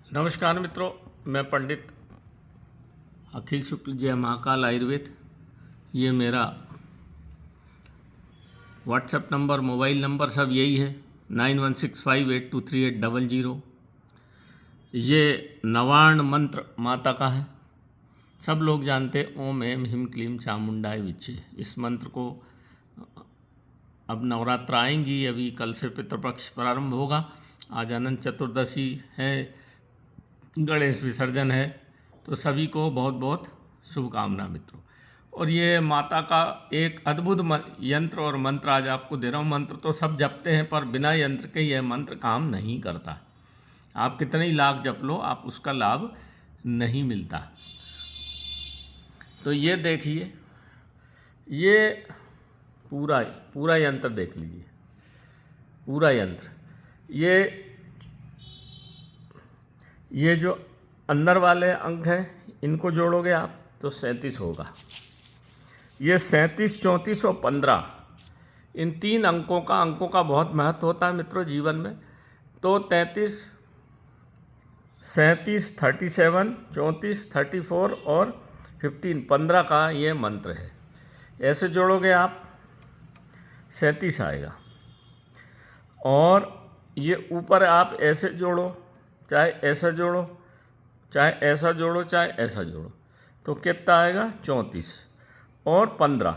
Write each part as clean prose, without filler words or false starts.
नमस्कार मित्रों, मैं पंडित अखिल शुक्ल, जय महाकाल आयुर्वेद। ये मेरा व्हाट्सएप नंबर, मोबाइल नंबर सब यही है 9165823800। ये नवार्ण मंत्र माता का है, सब लोग जानते ओम एम हिम क्लीम चामुंडाय विच्चे। इस मंत्र को अब नवरात्र आएंगी, अभी कल से पितृपक्ष प्रारंभ होगा, आज अनंत चतुर्दशी है, गणेश विसर्जन है, तो सभी को बहुत बहुत शुभकामना मित्रों। और ये माता का एक अद्भुत यंत्र और मंत्र आज आपको दे रहा हूँ। मंत्र तो सब जपते हैं, पर बिना यंत्र के यह मंत्र काम नहीं करता। आप कितने ही लाख जप लो, आप उसका लाभ नहीं मिलता। तो ये देखिए, ये पूरा यंत्र देख लीजिए, पूरा यंत्र। ये जो अंदर वाले अंक हैं, इनको जोड़ोगे आप तो 37 होगा। ये 37, 34 और 15, इन तीन अंकों का बहुत महत्व होता है मित्रों जीवन में। तो 33, 37, 37, 34, 34 और 15, 15 का ये मंत्र है। ऐसे जोड़ोगे आप 37 आएगा। और ये ऊपर आप ऐसे जोड़ो, चाहे ऐसा जोड़ो, चाहे ऐसा जोड़ो, चाहे ऐसा जोड़ो, तो कितना आएगा 34 और 15।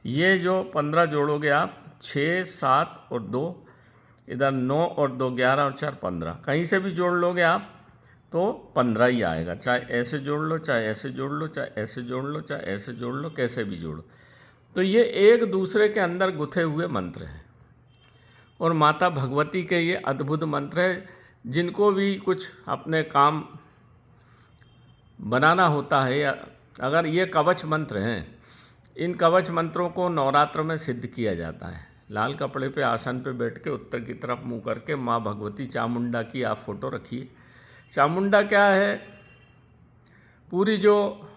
ये जो 15 जोड़ोगे आप, 6, 7 और 2, इधर 9 और 2 11 और 4 15, कहीं से भी जोड़ लोगे आप तो 15 ही आएगा। चाहे ऐसे जोड़ लो, चाहे ऐसे जोड़ लो, चाहे ऐसे जोड़ लो, चाहे ऐसे जोड़ लो, कैसे भी जोड़ो। तो ये एक दूसरे के अंदर गुथे हुए मंत्र हैं और माता भगवती के ये अद्भुत मंत्र है। जिनको भी कुछ अपने काम बनाना होता है, या अगर ये कवच मंत्र हैं, इन कवच मंत्रों को नवरात्र में सिद्ध किया जाता है। लाल कपड़े पे आसन पे बैठ के उत्तर की तरफ मुंह करके माँ भगवती चामुंडा की आप फोटो रखिए। चामुंडा क्या है? पूरी जो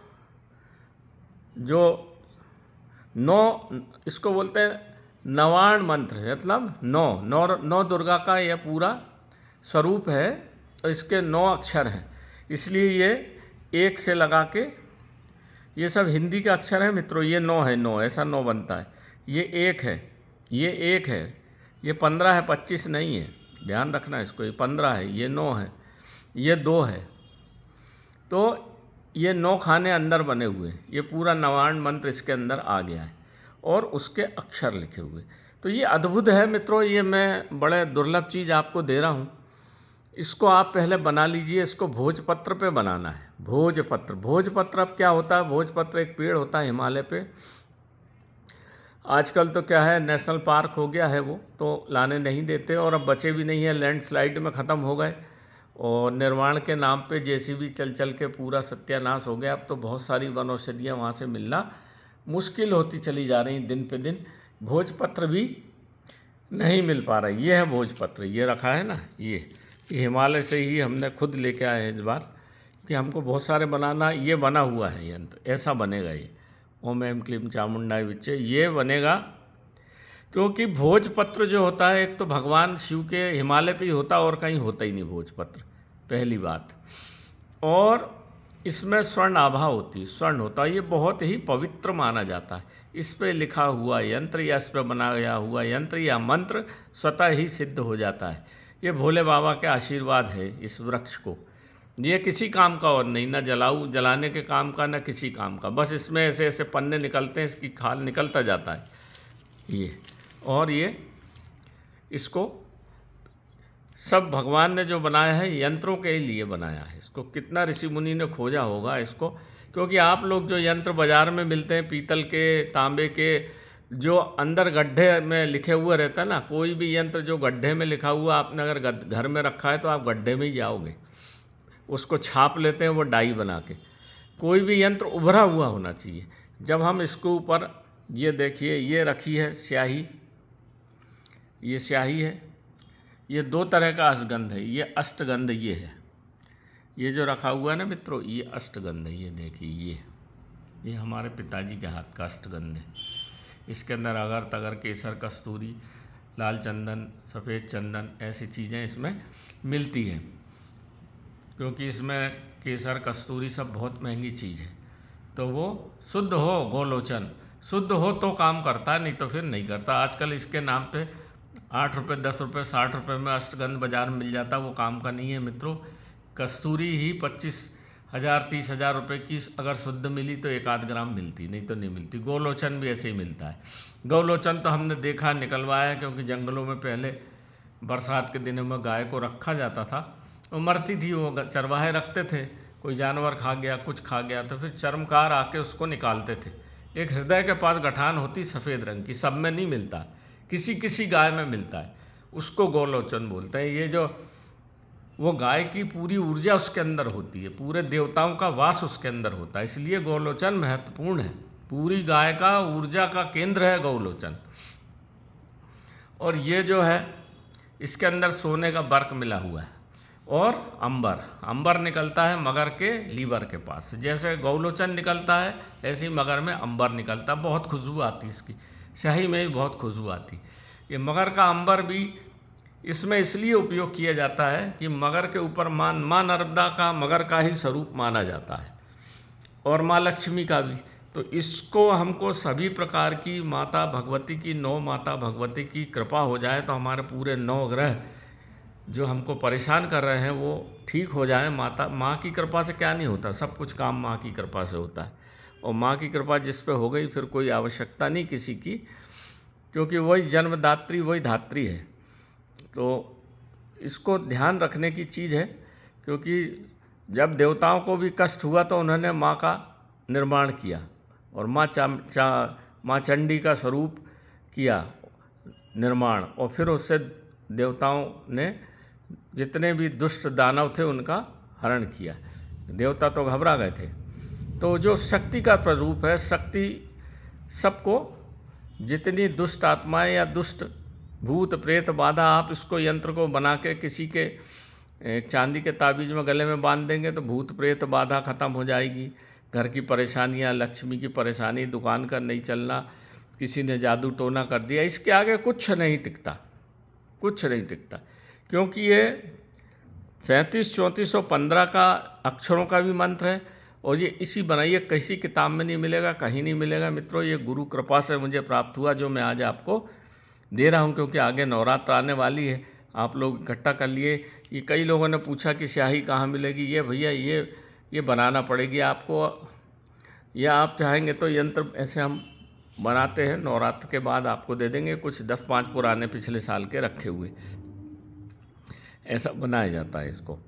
9, इसको बोलते हैं नवार्ण मंत्र, मतलब 9 दुर्गा का यह पूरा स्वरूप है और इसके 9 अक्षर हैं। इसलिए ये एक से लगा के, ये सब हिंदी का अक्षर है मित्रों। ये 9 है, 9 ऐसा 9 बनता है। ये 1 है, ये 1 है, ये 15 है, 25 नहीं है, ध्यान रखना इसको। ये 15 है, ये 9 है, ये 2 है। तो ये 9 खाने अंदर बने हुए हैं। ये पूरा नवार्ण मंत्र इसके अंदर आ गया है और उसके अक्षर लिखे हुए। तो ये अद्भुत है मित्रों। ये मैं बड़े दुर्लभ चीज़ आपको दे रहा हूँ। इसको आप पहले बना लीजिए। इसको भोजपत्र पे बनाना है। भोजपत्र अब क्या होता है? भोजपत्र एक पेड़ होता है हिमालय पे। आजकल तो क्या है, नेशनल पार्क हो गया है, वो तो लाने नहीं देते और अब बचे भी नहीं है, लैंडस्लाइड में ख़त्म हो गए और निर्माण के नाम पे जेसीबी चल चल के पूरा सत्यानाश हो गया। अब तो बहुत सारी वन औषधियाँ वहाँ से मिलना मुश्किल होती चली जा रही दिन पे दिन। भोजपत्र भी नहीं मिल पा रहा है। ये है भोजपत्र, ये रखा है ना, ये हिमालय से ही हमने खुद लेके आए हैं इस बार, कि हमको बहुत सारे बनाना। ये बना हुआ है यंत्र, ऐसा बनेगा ये ओम एम क्लीम चामुंडाय विच्चे, ये बनेगा। क्योंकि भोजपत्र जो होता है, एक तो भगवान शिव के हिमालय पे ही होता और कहीं होता ही नहीं भोजपत्र, पहली बात। और इसमें स्वर्ण आभा होती है, स्वर्ण होता है। ये बहुत ही पवित्र माना जाता है। इस पे लिखा हुआ यंत्र या इस पे बनाया हुआ यंत्र या मंत्र स्वतः ही सिद्ध हो जाता है। ये भोले बाबा के आशीर्वाद है इस वृक्ष को। ये किसी काम का और नहीं, ना जलाने के काम का, ना किसी काम का। बस इसमें ऐसे ऐसे पन्ने निकलते हैं, इसकी खाल निकलता जाता है ये। और ये इसको सब भगवान ने जो बनाया है, यंत्रों के लिए बनाया है। इसको कितना ऋषि मुनि ने खोजा होगा इसको। क्योंकि आप लोग जो यंत्र बाज़ार में मिलते हैं, पीतल के, तांबे के, जो अंदर गड्ढे में लिखे हुए रहता है ना, कोई भी यंत्र जो गड्ढे में लिखा हुआ आपने अगर घर में रखा है तो आप गड्ढे में ही जाओगे। उसको छाप लेते हैं वो डाई बना के। कोई भी यंत्र उभरा हुआ होना चाहिए। जब हम इसके ऊपर, ये देखिए, ये रखी है स्याही, ये स्याही है। ये 2 तरह का अष्टगंध है। ये अष्टगंध ये है, ये जो रखा हुआ है ना मित्रों, ये अष्टगंध है। ये देखिए, ये हमारे पिताजी के हाथ का अष्टगंध है। इसके अंदर अगर तगर, केसर, कस्तूरी, लाल चंदन, सफ़ेद चंदन, ऐसी चीज़ें इसमें मिलती हैं। क्योंकि इसमें केसर कस्तूरी सब बहुत महंगी चीज़ है। तो वो शुद्ध हो गोलोचन, शुद्ध हो तो काम करता है, नहीं तो फिर नहीं करता। आजकल इसके नाम पे 8 रुपये 10 रुपये 60 रुपये में अष्टगंध बाज़ार में मिल जाता, वो काम का नहीं है मित्रों। कस्तूरी ही 25,000 30,000 रुपये की अगर शुद्ध मिली तो 1 आध ग्राम मिलती, नहीं तो नहीं मिलती। गोलोचन भी ऐसे ही मिलता है। गोलोचन तो हमने देखा निकलवाया, क्योंकि जंगलों में पहले बरसात के दिनों में गाय को रखा जाता था, वो मरती थी, वो चरवाहे रखते थे, कोई जानवर खा गया कुछ खा गया तो फिर चर्मकार आके उसको निकालते थे। एक हृदय के पास गठान होती सफ़ेद रंग की, सब में नहीं मिलता, किसी किसी गाय में मिलता है, उसको गोलोचन बोलते हैं। ये जो वो गाय की पूरी ऊर्जा उसके अंदर होती है, पूरे देवताओं का वास उसके अंदर होता है, इसलिए गोलोचन महत्वपूर्ण है। पूरी गाय का ऊर्जा का केंद्र है गोलोचन। और ये जो है इसके अंदर सोने का बर्क मिला हुआ है, और अंबर निकलता है मगर के लीवर के पास से। जैसे गोलोचन निकलता है ऐसे ही मगर में अंबर निकलता है, बहुत खुशबू आती इसकी, शाही में भी बहुत खुशबू आती। ये मगर का अंबर भी इसमें इसलिए उपयोग किया जाता है कि मगर के ऊपर माँ नर्मदा का मगर का ही स्वरूप माना जाता है, और माँ लक्ष्मी का भी। तो इसको हमको सभी प्रकार की माता भगवती की, 9 माता भगवती की कृपा हो जाए तो हमारे पूरे 9 ग्रह जो हमको परेशान कर रहे हैं वो ठीक हो जाए। माँ की कृपा से क्या नहीं होता, सब कुछ काम माँ की कृपा से होता है। और माँ की कृपा जिस पे हो गई फिर कोई आवश्यकता नहीं किसी की, क्योंकि वही जन्मदात्री वही धात्री है। तो इसको ध्यान रखने की चीज़ है, क्योंकि जब देवताओं को भी कष्ट हुआ तो उन्होंने माँ का निर्माण किया, और माँ चंडी का स्वरूप किया निर्माण, और फिर उससे देवताओं ने जितने भी दुष्ट दानव थे उनका हरण किया। देवता तो घबरा गए थे। तो जो शक्ति का प्ररूप है, शक्ति सबको, जितनी दुष्ट आत्माएं या दुष्ट भूत प्रेत बाधा, आप इसको यंत्र को बना के किसी के चांदी के ताबीज़ में गले में बांध देंगे तो भूत प्रेत बाधा ख़त्म हो जाएगी। घर की परेशानियां, लक्ष्मी की परेशानी, दुकान का नहीं चलना, किसी ने जादू टोना कर दिया, इसके आगे कुछ नहीं टिकता, कुछ नहीं टिकता। क्योंकि ये 37-3415 का अक्षरों का भी मंत्र है, और ये इसी बनाइए, किसी किताब में नहीं मिलेगा, कहीं नहीं मिलेगा मित्रों। ये गुरु कृपा से मुझे प्राप्त हुआ, जो मैं आज आपको दे रहा हूँ, क्योंकि आगे नवरात्र आने वाली है। आप लोग इकट्ठा कर लिए। ये कई लोगों ने पूछा कि स्याही कहाँ मिलेगी, ये भैया ये बनाना पड़ेगी आपको, या आप चाहेंगे तो यंत्र ऐसे हम बनाते हैं, नवरात्र के बाद आपको दे देंगे। कुछ 10-5 पुराने पिछले साल के रखे हुए, ऐसा बनाया जाता है इसको।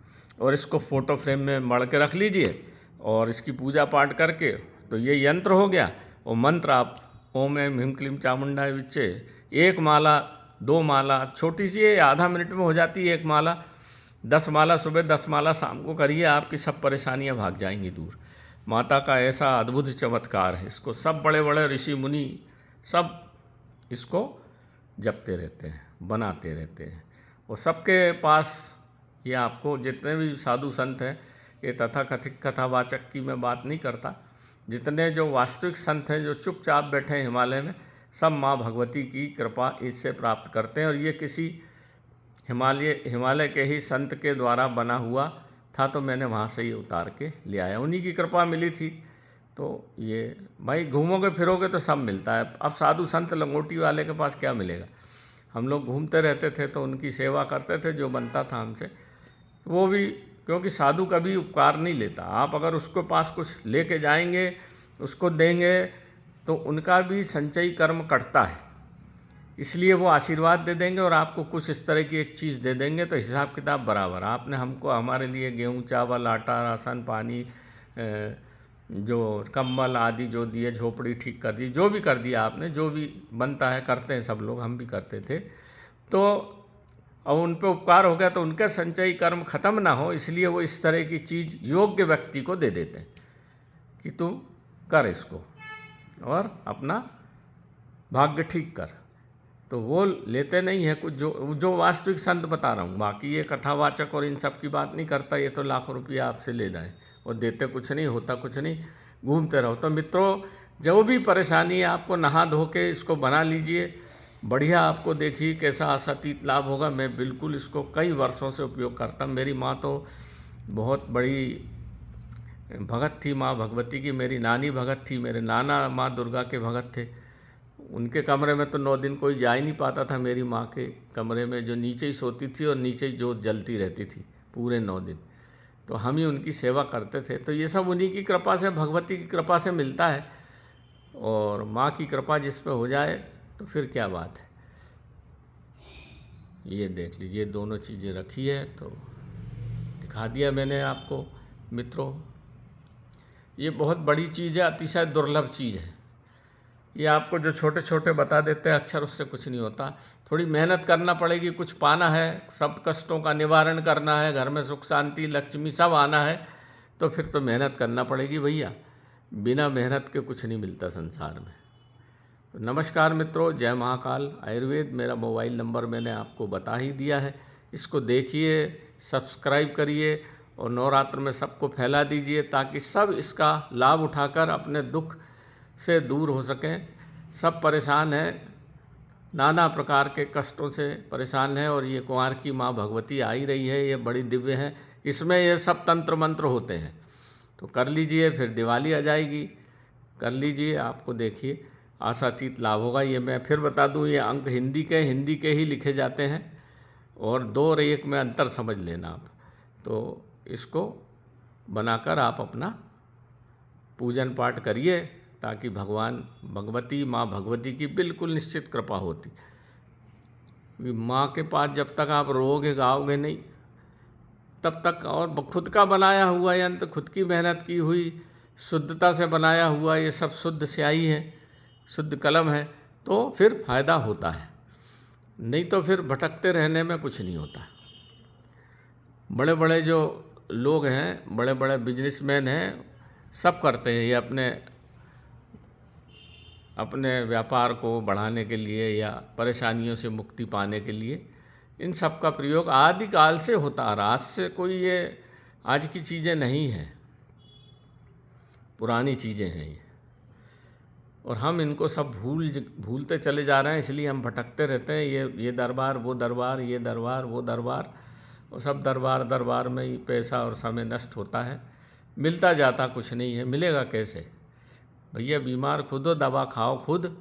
और इसको फ़ोटो फ्रेम में मढ़ के रख लीजिए, और इसकी पूजा पाठ करके, तो ये यंत्र हो गया। और मंत्र आप ओम ऐं ह्रीं क्लीं चामुंडाय विच्चे, 1 माला 2 माला, छोटी सी है, आधा मिनट में हो जाती है 1 माला। 10 माला सुबह, 10 माला शाम को करिए, आपकी सब परेशानियां भाग जाएंगी दूर। माता का ऐसा अद्भुत चमत्कार है, इसको सब बड़े बड़े ऋषि मुनि सब इसको जपते रहते हैं, बनाते रहते हैं। और सबके पास ये आपको जितने भी साधु संत हैं, ये तथाकथित कथावाचक की मैं बात नहीं करता, जितने जो वास्तविक संत हैं जो चुपचाप बैठे हैं हिमालय में, सब माँ भगवती की कृपा इससे प्राप्त करते हैं। और ये किसी हिमालय के ही संत के द्वारा बना हुआ था, तो मैंने वहाँ से ये उतार के ले आया, उन्हीं की कृपा मिली थी। तो ये भाई घूमोगे फिरोगे तो सब मिलता है। अब साधु संत लंगोटी वाले के पास क्या मिलेगा। हम लोग घूमते रहते थे तो उनकी सेवा करते थे, जो बनता था हमसे। वो भी क्योंकि साधु कभी उपकार नहीं लेता, आप अगर उसके पास कुछ लेके जाएंगे, उसको देंगे, तो उनका भी संचयी कर्म कटता है, इसलिए वो आशीर्वाद दे देंगे और आपको कुछ इस तरह की एक चीज़ दे देंगे, तो हिसाब किताब बराबर। आपने हमको हमारे लिए गेहूँ चावल आटा राशन पानी जो कंबल आदि जो दिए, झोपड़ी ठीक कर दी, जो भी कर दिया आपने, जो भी बनता है करते हैं सब लोग, हम भी करते थे। तो अब उन पे उपकार हो गया तो उनके संचयी कर्म खत्म ना हो, इसलिए वो इस तरह की चीज़ योग्य व्यक्ति को दे देते हैं कि तुम कर इसको और अपना भाग्य ठीक कर। तो वो लेते नहीं है कुछ, जो वास्तविक संत बता रहा हूँ। बाकी ये कथावाचक और इन सब की बात नहीं करता, ये तो लाखों रुपया आपसे ले जाए और देते कुछ नहीं, होता कुछ नहीं, घूमते रहो। तो मित्रों, जो भी परेशानी है आपको नहा धो के इसको बना लीजिए, बढ़िया आपको देखिए कैसा आशातीत लाभ होगा। मैं बिल्कुल इसको कई वर्षों से उपयोग करता हूँ। मेरी माँ तो बहुत बड़ी भगत थी माँ भगवती की। मेरी नानी भगत थी, मेरे नाना माँ दुर्गा के भगत थे। उनके कमरे में तो 9 दिन कोई जा ही नहीं पाता था। मेरी माँ के कमरे में जो नीचे ही सोती थी और नीचे ही जोत जलती रहती थी पूरे 9 दिन। तो हम ही उनकी सेवा करते थे। तो ये सब उन्हीं की कृपा से, भगवती की कृपा से मिलता है। और माँ की कृपा जिस पे हो जाए तो फिर क्या बात है। ये देख लीजिए, दोनों चीज़ें रखी है तो दिखा दिया मैंने आपको मित्रों। ये बहुत बड़ी चीज़ है, अतिशय दुर्लभ चीज़ है। ये आपको जो छोटे छोटे बता देते हैं अक्षर, उससे कुछ नहीं होता। थोड़ी मेहनत करना पड़ेगी, कुछ पाना है, सब कष्टों का निवारण करना है, घर में सुख शांति लक्ष्मी सब आना है, तो फिर तो मेहनत करना पड़ेगी भैया। बिना मेहनत के कुछ नहीं मिलता संसार में। तो नमस्कार मित्रों, जय महाकाल आयुर्वेद। मेरा मोबाइल नंबर मैंने आपको बता ही दिया है। इसको देखिए, सब्सक्राइब करिए और नवरात्र में सबको फैला दीजिए, ताकि सब इसका लाभ उठाकर अपने दुख से दूर हो सकें। सब परेशान हैं, नाना प्रकार के कष्टों से परेशान हैं, और ये कुंवार की माँ भगवती आ ही रही है, ये बड़ी दिव्य है। इसमें ये सब तंत्र मंत्र होते हैं। तो कर लीजिए, फिर दिवाली आ जाएगी, कर लीजिए, आपको देखिए आशातीत लाभ होगा। ये मैं फिर बता दूं, ये अंक हिंदी के ही लिखे जाते हैं, और 2 और 1 में अंतर समझ लेना आप। तो इसको बनाकर आप अपना पूजन पाठ करिए, ताकि भगवान भगवती माँ भगवती की बिल्कुल निश्चित कृपा होती। माँ के पास जब तक आप रोओगे गाओगे नहीं, तब तक, और खुद का बनाया हुआ यंत्र, खुद की मेहनत की हुई, शुद्धता से बनाया हुआ, ये सब शुद्ध स्याही है, शुद्ध कलम है, तो फिर फ़ायदा होता है। नहीं तो फिर भटकते रहने में कुछ नहीं होता। बड़े बड़े जो लोग हैं, बड़े बड़े बिजनेसमैन हैं, सब करते हैं ये अपने व्यापार को बढ़ाने के लिए या परेशानियों से मुक्ति पाने के लिए। इन सब का प्रयोग आदिकाल से होता आ रहा। आज से कोई ये आज की चीज़ें नहीं हैं, पुरानी चीज़ें हैं ये। और हम इनको सब भूलते चले जा रहे हैं, इसलिए हम भटकते रहते हैं। ये दरबार, वो दरबार, ये दरबार, वो दरबार, और सब दरबार में ही पैसा और समय नष्ट होता है। मिलता जाता कुछ नहीं है। मिलेगा कैसे भैया? बीमार खुद हो, दवा खाओ खुद,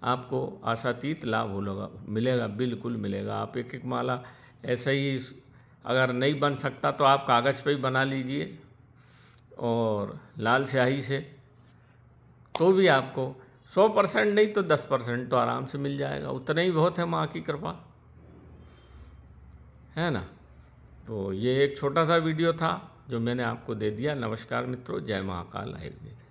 आपको आशातीत लाभ होगा, मिलेगा, बिल्कुल मिलेगा। आप 1-1 माला ऐसे ही, अगर नहीं बन सकता तो आप कागज़ पे ही बना लीजिए और लाल स्याही से, तो भी आपको 100% नहीं तो 10% तो आराम से मिल जाएगा। उतना ही बहुत है, माँ की कृपा है ना। तो ये एक छोटा सा वीडियो था जो मैंने आपको दे दिया। नमस्कार मित्रों, जय महाकाल आयुर्वेद।